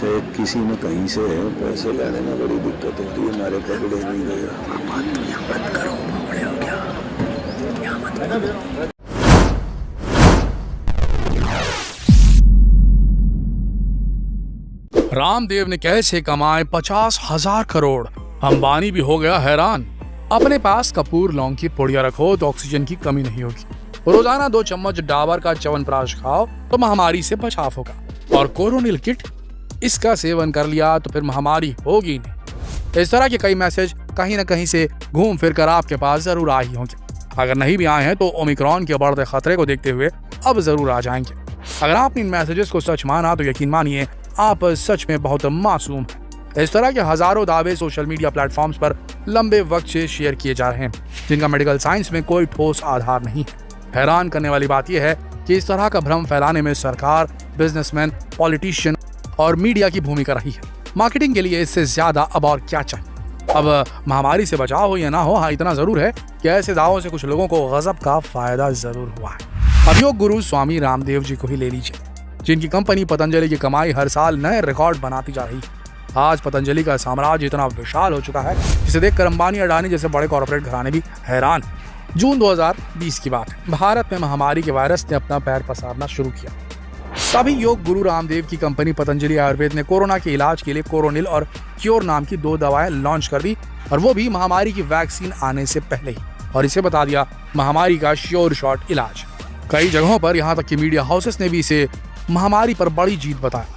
तो किसी ने कहीं से पैसे लाने में बड़ी दिक्कत हो रही है, हमारे पकड़े नहीं गए। मत करो, बड़े हो गया, यहाँ मत करो। रामदेव ने कैसे कमाए 50,000 करोड़। अंबानी भी हो गया हैरान। अपने पास कपूर लौंग की पुड़िया रखो तो ऑक्सीजन की कमी नहीं होगी। रोजाना 2 चम्मच डाबर का च्यवनप्राश खाओ तो महामारी से बचाव होगा। और कोरोनिल किट, इसका सेवन कर लिया तो फिर महामारी होगी नहीं। इस तरह के कई मैसेज कहीं न कहीं से घूम फिर कर आपके पास जरूर आ ही होंगे। अगर नहीं भी आए हैं तो ओमिक्रॉन के बढ़ते खतरे को देखते हुए अब जरूर आ जाएंगे। अगर आपने इन मैसेजेस को सच माना तो यकीन मानिए आप सच में बहुत मासूम हैं। इस तरह के हजारों दावे सोशल मीडिया प्लेटफॉर्म्स पर लंबे वक्त से शेयर किए जा रहे हैं, जिनका मेडिकल साइंस में कोई ठोस आधार नहीं है। हैरान करने वाली बात यह है कि इस तरह का भ्रम फैलाने में सरकार, बिजनेसमैन, पॉलिटिशियन और मीडिया की भूमिका रही है। मार्केटिंग के लिए इससे ज्यादा अब और क्या चाहिए। अब महामारी से बचाव हो या ना हो, हाँ इतना जरूर है कि ऐसे दावों से कुछ लोगों को गजब का फायदा जरूर हुआ है। अब योग गुरु स्वामी रामदेव जी को ही ले लीजिए, जिनकी कंपनी पतंजलि की कमाई हर साल नए रिकॉर्ड बनाती जा रही है। आज पतंजलि का साम्राज्य इतना विशाल हो चुका है जिसे देखकर अंबानी, अडानी जैसे बड़े कॉर्पोरेट घराने भी हैरान हैं। जून 2020 की बात है। भारत में महामारी के वायरस ने अपना पैर पसारना शुरू किया। तभी योग गुरु रामदेव की कंपनी पतंजलि आयुर्वेद ने कोरोना के इलाज के लिए कोरोनिल और क्योर नाम की 2 दवाएं लॉन्च कर दी, और वो भी महामारी की वैक्सीन आने से पहले ही। और इसे बता दिया महामारी का श्योर शॉट इलाज। कई जगहों पर यहाँ तक कि मीडिया हाउसेस ने भी इसे महामारी पर बड़ी जीत बताया।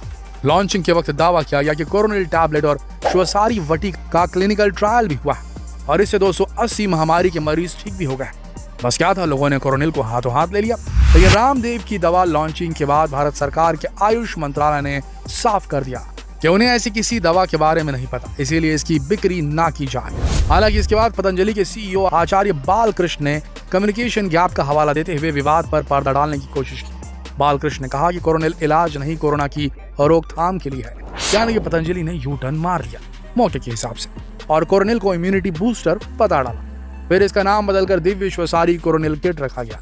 लॉन्चिंग के वक्त दावा किया गया कि कोरोनिल टैबलेट और श्वसारी वटी का क्लिनिकल ट्रायल भी हुआ है, और इससे 280 महामारी के मरीज ठीक भी हो गए। बस क्या था, लोगों ने कोरोनिल को हाथों हाथ ले लिया। लेकिन रामदेव की दवा लॉन्चिंग के बाद भारत सरकार के आयुष मंत्रालय ने साफ कर दिया कि उन्हें ऐसी किसी दवा के बारे में नहीं पता, इसीलिए इसकी बिक्री ना की जाए। हालांकि इसके बाद पतंजलि के सीईओ आचार्य बालकृष्ण ने कम्युनिकेशन गैप का हवाला देते हुए विवाद पर पर्दा डालने की कोशिश की। बालकृष्ण ने कहा कि कोरोनिल इलाज नहीं, कोरोना की रोकथाम के लिए है। यानी कि पतंजलि ने यू टर्न मार दिया मौके के हिसाब से और कोरोनिल को इम्यूनिटी बूस्टर बता डाला। फिर इसका नाम बदलकर दिव्य श्वसारी कोरोनिल किट रखा गया।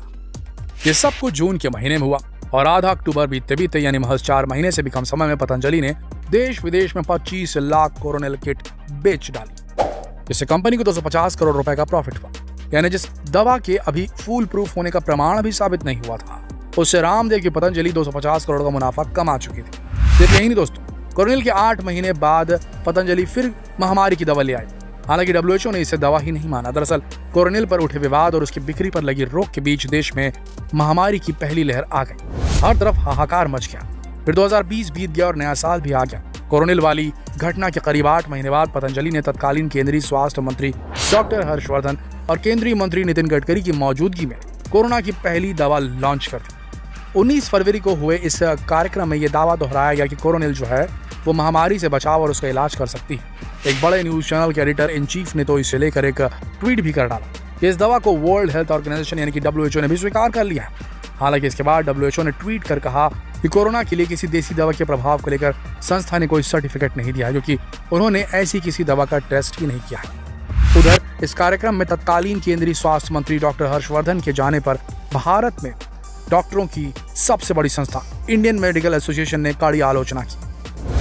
ये सब कुछ जून के महीने में हुआ और आधा अक्टूबर बीतते बीतते यानी महज 4 महीने से भी कम समय में पतंजलि ने देश विदेश में 25 लाख कोरोनिल किट बेच डाली, जिससे कंपनी को 250 करोड़ रुपए का प्रॉफिट हुआ। यानी जिस दवा के अभी फूल प्रूफ होने का प्रमाण भी साबित नहीं हुआ था, उससे रामदेव की पतंजलि 250 करोड़ का मुनाफा कमा चुकी थी। सिर्फ यही नहीं दोस्तों, कोरोनिल के 8 महीने बाद पतंजलि फिर महामारी की दवा ले आई। हालांकि WHO ने इसे दवा ही नहीं माना। दरअसल कोरोनिल पर उठे विवाद और उसकी बिक्री पर लगी रोक के बीच देश में महामारी की पहली लहर आ गई। हर तरफ हाहाकार मच गया। फिर 2020 बीत गया और नया साल भी आ गया। कोरोनिल वाली घटना के करीब 8 महीने बाद पतंजलि ने तत्कालीन केंद्रीय स्वास्थ्य मंत्री डॉक्टर हर्षवर्धन और केंद्रीय मंत्री नितिन गडकरी की मौजूदगी में कोरोना की पहली दवा लॉन्च कर दी। 19 फरवरी को हुए इस कार्यक्रम में यह दावा दोहराया गया कि कोरोनिल जो है वो महामारी से बचाव और उसका इलाज कर सकती है। एक बड़े न्यूज चैनल के एडिटर इन चीफ ने तो इसे लेकर एक ट्वीट भी कर डाला कि इस दवा को वर्ल्ड हेल्थ ऑर्गेनाइजेशन यानी कि WHO ने भी स्वीकार कर लिया है। हालांकि इसके बाद WHO ने ट्वीट कर कहा कि कोरोना के लिए किसी देसी दवा के प्रभाव को लेकर संस्था ने कोई सर्टिफिकेट नहीं दिया है, क्योंकि उन्होंने ऐसी किसी दवा का टेस्ट ही नहीं किया है। उधर इस कार्यक्रम में तत्कालीन केंद्रीय स्वास्थ्य मंत्री डॉक्टर हर्षवर्धन के जाने पर भारत में डॉक्टरों की सबसे बड़ी संस्था इंडियन मेडिकल एसोसिएशन ने कड़ी आलोचना की।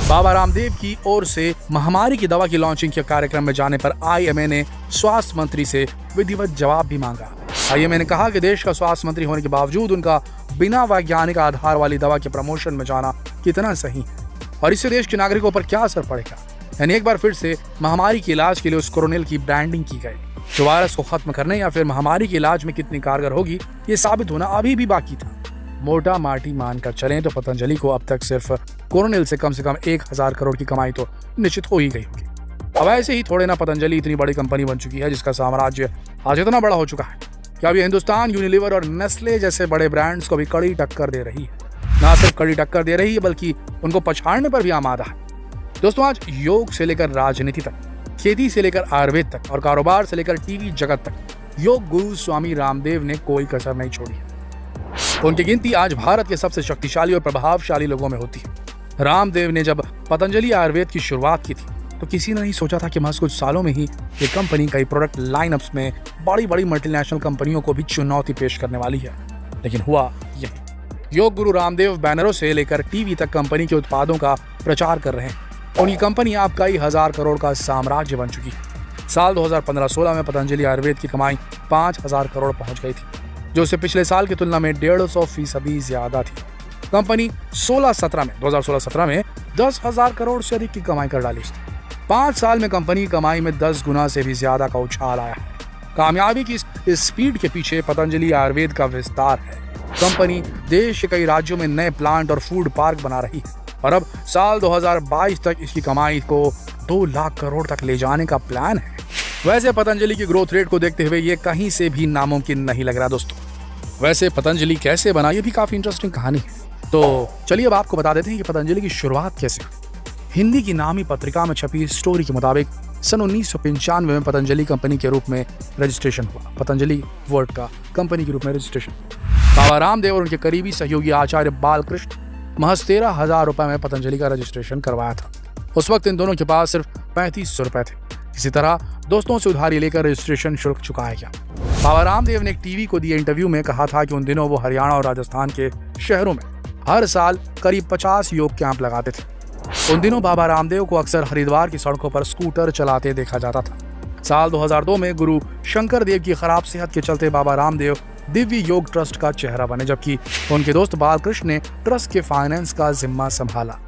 बाबा रामदेव की ओर से महामारी की दवा की लॉन्चिंग के कार्यक्रम में जाने पर IMA ने स्वास्थ्य मंत्री से विधिवत जवाब भी मांगा। IMA ने कहा कि देश का स्वास्थ्य मंत्री होने के बावजूद उनका बिना वैज्ञानिक आधार वाली दवा के प्रमोशन में जाना कितना सही है और इससे देश के नागरिकों पर क्या असर पड़ेगा। यानी एक बार फिर से महामारी के इलाज के लिए उस कोरोनिल की ब्रांडिंग की गई, जो वायरस को खत्म करने या फिर महामारी के इलाज में कितनी कारगर होगी ये साबित होना अभी भी बाकी था। मोटा माटी मानकर चलें तो पतंजलि को अब तक सिर्फ कोरोनिल से कम 1000 करोड़ की कमाई तो निश्चित हो ही गई होगी। अब ऐसे ही थोड़े ना पतंजलि इतनी बड़ी कंपनी बन चुकी है जिसका साम्राज्य आज इतना बड़ा हो चुका है कि अब ये हिंदुस्तान यूनिलीवर और नेस्ले जैसे बड़े ब्रांड्स को भी कड़ी टक्कर दे रही है। ना सिर्फ कड़ी टक्कर दे रही है बल्कि उनको पछाड़ने पर भी आमादा है। दोस्तों, आज योग से लेकर राजनीति तक, खेती से लेकर आयुर्वेद तक और कारोबार से लेकर टीवी जगत तक योग गुरु स्वामी रामदेव ने कोई कसर नहीं छोड़ी है। उनकी गिनती आज भारत के सबसे शक्तिशाली और प्रभावशाली लोगों में होती है। रामदेव ने जब पतंजलि आयुर्वेद की शुरुआत की थी तो किसी ने नहीं सोचा था कि महज कुछ सालों में ही ये कंपनी कई प्रोडक्ट लाइनअप्स में बड़ी बड़ी मल्टीनेशनल कंपनियों को भी चुनौती पेश करने वाली है। लेकिन हुआ यही। योग गुरु रामदेव बैनरों से लेकर टीवी तक कंपनी के उत्पादों का प्रचार कर रहे हैं। उनकी कंपनी अब कई हजार करोड़ का साम्राज्य बन चुकी है। साल 2015-16 में पतंजलि आयुर्वेद की कमाई 5,000 करोड़ पहुंच गई थी, जो उससे पिछले साल की तुलना में 150% ज्यादा थी। कंपनी 2016-17 में 10,000 करोड़ से अधिक की कमाई कर डाली थी। 5 साल में कंपनी की कमाई में 10 गुना से भी ज्यादा का उछाल आया है। कामयाबी की इस स्पीड के पीछे पतंजलि आयुर्वेद का विस्तार है। कंपनी देश के कई राज्यों में नए प्लांट और फूड पार्क बना रही है और अब साल 2022 तक इसकी कमाई को 2 लाख करोड़ तक ले जाने का प्लान है। वैसे पतंजलि की ग्रोथ रेट को देखते हुए ये कहीं से भी नामुमकिन नहीं लग रहा दोस्तों। वैसे पतंजलि कैसे बना, ये भी काफी इंटरेस्टिंग कहानी है। तो चलिए अब आपको बता देते हैं कि पतंजलि की शुरुआत कैसे हुई। हिंदी की नामी पत्रिका में छपी स्टोरी के मुताबिक सन 1995 में पतंजलि कंपनी के रूप में रजिस्ट्रेशन हुआ। पतंजलि वर्ड का कंपनी के रूप में रजिस्ट्रेशन। बाबा रामदेव और उनके करीबी सहयोगी आचार्य बालकृष्ण महज 13,000 रुपए में पतंजलि का रजिस्ट्रेशन करवाया था। उस वक्त इन दोनों के पास सिर्फ 3500 रुपए थे। इसी तरह दोस्तों से उधारी लेकर रजिस्ट्रेशन शुल्क चुकाया गया। बाबा रामदेव ने एक टीवी को दिए इंटरव्यू में कहा था कि उन दिनों वो हरियाणा और राजस्थान के शहरों में हर साल करीब 50 योग कैंप लगाते थे। उन दिनों बाबा रामदेव को अक्सर हरिद्वार की सड़कों पर स्कूटर चलाते देखा जाता था। साल 2002 में गुरु शंकर देव की खराब सेहत के चलते बाबा रामदेव दिव्य योग ट्रस्ट का चेहरा बने, जबकि उनके दोस्त बालकृष्ण ने ट्रस्ट के फाइनेंस का जिम्मा संभाला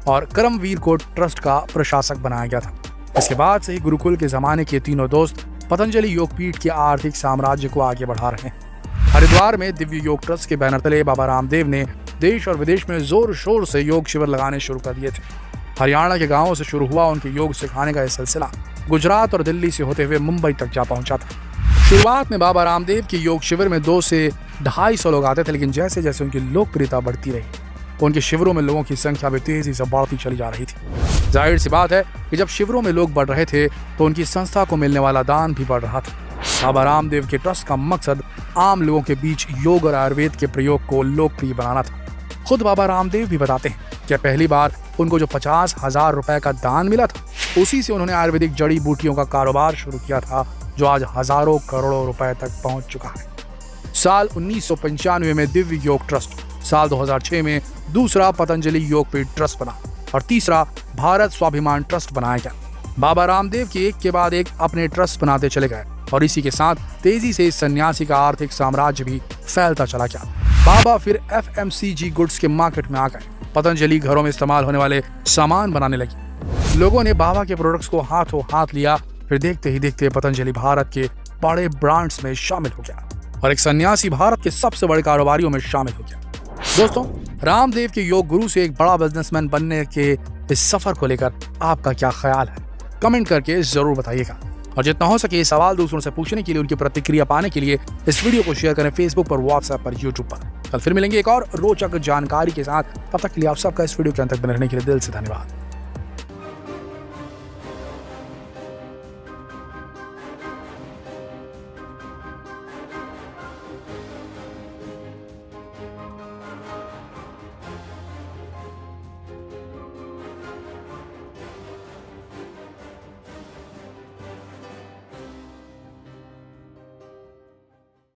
और करमवीर को ट्रस्ट का प्रशासक बनाया गया था। इसके बाद से ही गुरुकुल के जमाने के तीनों दोस्त पतंजलि योगपीठ के आर्थिक साम्राज्य को आगे बढ़ा रहे हैं। हरिद्वार में दिव्य योग ट्रस्ट के बैनर तले बाबा रामदेव ने देश और विदेश में जोर शोर से योग शिविर लगाने शुरू कर दिए थे। हरियाणा के गांवों से शुरू हुआ उनके योग सिखाने का यह सिलसिला गुजरात और दिल्ली से होते हुए मुंबई तक जा पहुंचा था। शुरुआत में बाबा रामदेव के योग शिविर में 200 से 250 लोग आते थे, लेकिन जैसे जैसे उनकी लोकप्रियता बढ़ती रही, उनके शिविरों में लोगों की संख्या भी तेजी से बढ़ती चली जा रही थी। जाहिर सी बात है कि जब शिविरों में लोग बढ़ रहे थे तो उनकी संस्था को मिलने वाला दान भी बढ़ रहा था। बाबा रामदेव के ट्रस्ट का मकसद आम लोगों के बीच योग और आयुर्वेद के प्रयोग को लोकप्रिय बनाना था। खुद बाबा रामदेव भी बताते हैं कि पहली बार उनको जो 50,000 रुपए का दान मिला था, उसी से उन्होंने आयुर्वेदिक जड़ी बूटियों का कारोबार शुरू किया था, जो आज हजारों करोड़ों रुपए तक पहुंच चुका है। साल 1995 में दिव्य योग ट्रस्ट, साल 2006 में दूसरा पतंजलि योगपीठ ट्रस्ट बना और तीसरा भारत स्वाभिमान ट्रस्ट बनाया गया। बाबा रामदेव के एक के बाद एक अपने ट्रस्ट बनाते चले गए और इसी के साथ तेजी से इस सन्यासी का आर्थिक साम्राज्य भी फैलता चला गया। बाबा फिर FMCG गुड्स के मार्केट में आ गए। पतंजलि घरों में इस्तेमाल होने वाले सामान बनाने लगी। लोगों ने बाबा के प्रोडक्ट्स को हाथों हाथ लिया। फिर देखते ही देखते पतंजलि भारत के बड़े ब्रांड्स में शामिल हो गया और एक सन्यासी भारत के सबसे बड़े कारोबारियों में शामिल हो गया। दोस्तों, रामदेव के योग गुरु से एक बड़ा बिजनेसमैन बनने के इस सफर को लेकर आपका क्या ख्याल है? कमेंट करके जरूर बताइएगा और जितना हो सके ये सवाल दूसरों से पूछने के लिए, उनकी प्रतिक्रिया पाने के लिए इस वीडियो को शेयर करें फेसबुक पर, व्हाट्सएप पर, यूट्यूब पर। कल फिर मिलेंगे एक और रोचक जानकारी के साथ। तब तक के लिए आप सबका इस वीडियो के अंत तक बने रहने के लिए दिल से धन्यवाद।